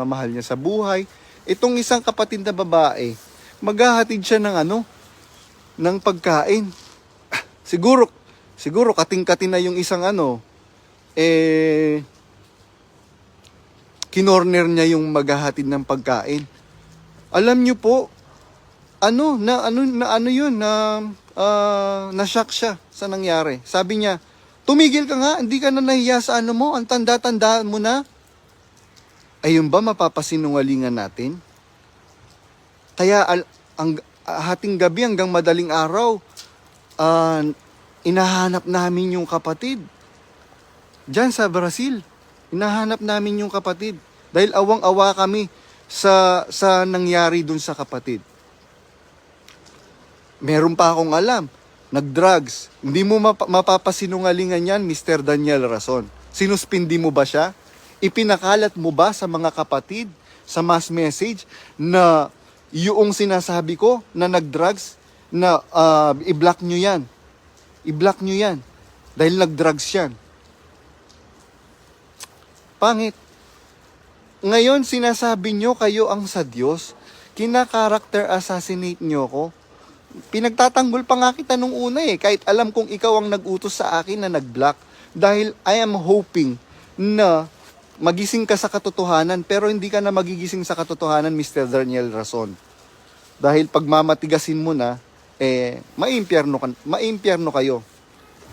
mahal niya sa buhay. Itong isang kapatid na babae, maghahatid siya ng pagkain. Siguro kating-kating na yung isang kinorner niya yung maghahatid ng pagkain. Alam niyo po, na-shock siya sa nangyari. Sabi niya, tumigil ka nga, hindi ka na nahiya sa mo, ang tanda-tandaan mo na. Ayun ba mapapasinungalingan natin? Kaya ang hating gabi hanggang madaling araw, inahanap namin yung kapatid. Diyan sa Brazil, inahanap namin yung kapatid. Dahil awang-awa kami sa nangyari dun sa kapatid. Meron pa akong alam, nag-drugs. Hindi mo mapapasinungalingan yan, Mr. Daniel Rason. Sinuspindi mo ba siya? Ipinakalat mo ba sa mga kapatid, sa mass message, na yung sinasabi ko na nag-drugs, na i-block nyo yan. I-block nyo yan. Dahil nag-drugs yan. Pangit. Ngayon, sinasabi nyo kayo ang sa Diyos, kina-character assassinate nyo ko. Pinagtatanggol pa nga kita nung una kahit alam kong ikaw ang nag-utos sa akin na nag-block. Dahil I am hoping na magising ka sa katotohanan, pero hindi ka na magigising sa katotohanan, Mr. Daniel Rason. Dahil pag mamatigasin mo na, maimpyerno kayo.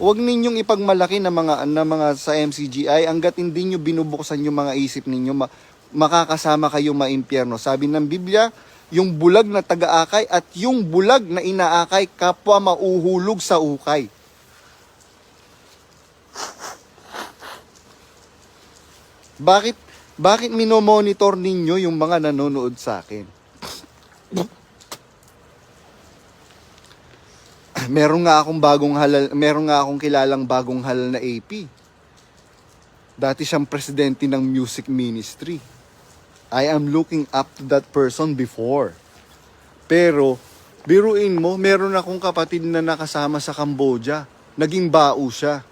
Huwag ninyong ipagmalaki na mga sa MCGI, hanggat hindi nyo binubuksan yung mga isip ninyo, makakasama kayo maimpyerno. Sabi ng Biblia, yung bulag na taga-akay at yung bulag na inaakay, kapwa mauhulog sa ukay. Bakit minomonitor ninyo yung mga nanonood sa akin? Meron nga akong kilalang bagong halal na AP. Dati siyang presidente ng music ministry. I am looking up to that person before. Pero, biruin mo, meron akong kapatid na nakasama sa Cambodia. Naging bao siya.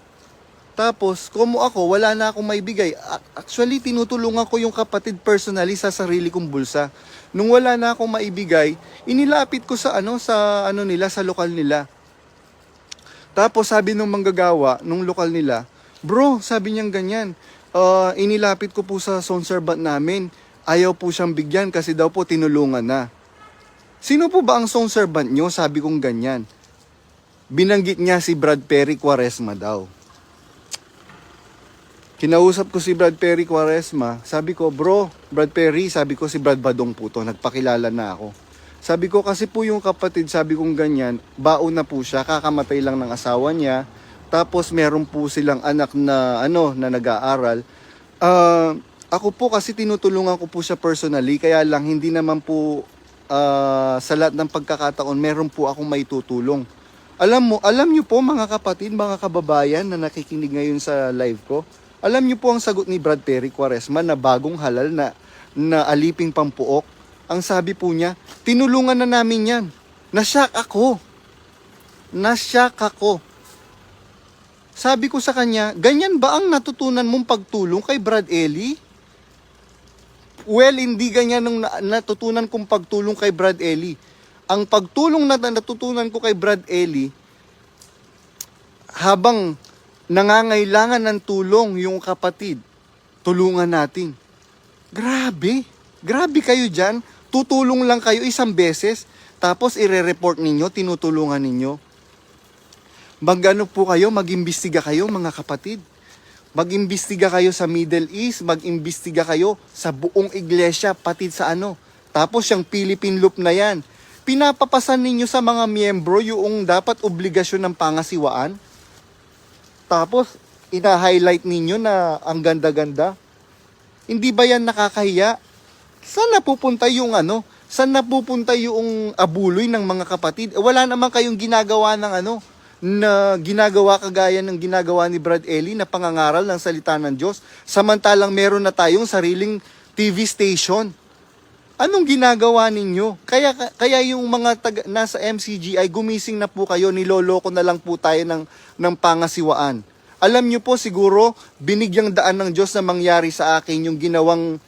Tapos, como ako, wala na akong maibigay. Actually, tinutulungan ko yung kapatid personally sa sarili kong bulsa. Nung wala na akong maibigay, inilapit ko sa lokal nila. Tapos, sabi nung manggagawa, nung lokal nila, bro, sabi niyang ganyan, inilapit ko po sa zone servant namin. Ayaw po siyang bigyan kasi daw po tinulungan na. Sino po ba ang zone servant nyo? Sabi kong ganyan. Binanggit niya si Brad Perry Quaresma daw. Kinausap ko si Brad Perry Quaresma. Sabi ko, bro, Brad Perry, sabi ko si Brad Badong po to. Nagpakilala na ako. Sabi ko, kasi po yung kapatid, sabi kong ganyan, baon na po siya, kakamatay lang ng asawa niya. Tapos meron po silang anak na na nag-aaral. Ako po kasi tinutulungan ko po siya personally, kaya lang hindi naman po sa lahat ng pagkakataon meron po akong maitutulong. Alam niyo po mga kapatid, mga kababayan na nakikinig ngayon sa live ko, alam niyo po ang sagot ni Brad Perry Quaresma na bagong halal na aliping pampuok. Ang sabi po niya, tinulungan na namin yan. Nashock ako. Sabi ko sa kanya, ganyan ba ang natutunan mong pagtulong kay Brad Ellie? Well, hindi ganyan ang natutunan kong pagtulong kay Brad Ellie. Ang pagtulong na natutunan ko kay Brad Ellie, habang nangangailangan ng tulong yung kapatid, tulungan natin. Grabe kayo dyan. Tutulong lang kayo isang beses, tapos ire-report ninyo, tinutulungan ninyo. Magano po kayo, mag-imbestiga kayo mga kapatid. Mag-imbestiga kayo sa Middle East, mag-imbestiga kayo sa buong iglesia, pati sa Tapos yung Philippine Loop na yan, pinapapasan ninyo sa mga miyembro yung dapat obligasyon ng pangasiwaan. Tapos, ina-highlight ninyo na ang ganda-ganda. Hindi ba yan nakakahiya? Saan napupunta yung Saan napupunta yung abuloy ng mga kapatid? Wala naman kayong ginagawa ng na ginagawa kagaya ng ginagawa ni Brad Ellie na pangangaral ng salita ng Diyos. Samantalang meron na tayong sariling TV station. Anong ginagawa ninyo? Kaya yung mga nasa MCGI, gumising na po kayo, niloloko na lang po tayo ng pangasiwaan. Alam nyo po siguro, binigyang daan ng Diyos na mangyari sa akin yung ginawang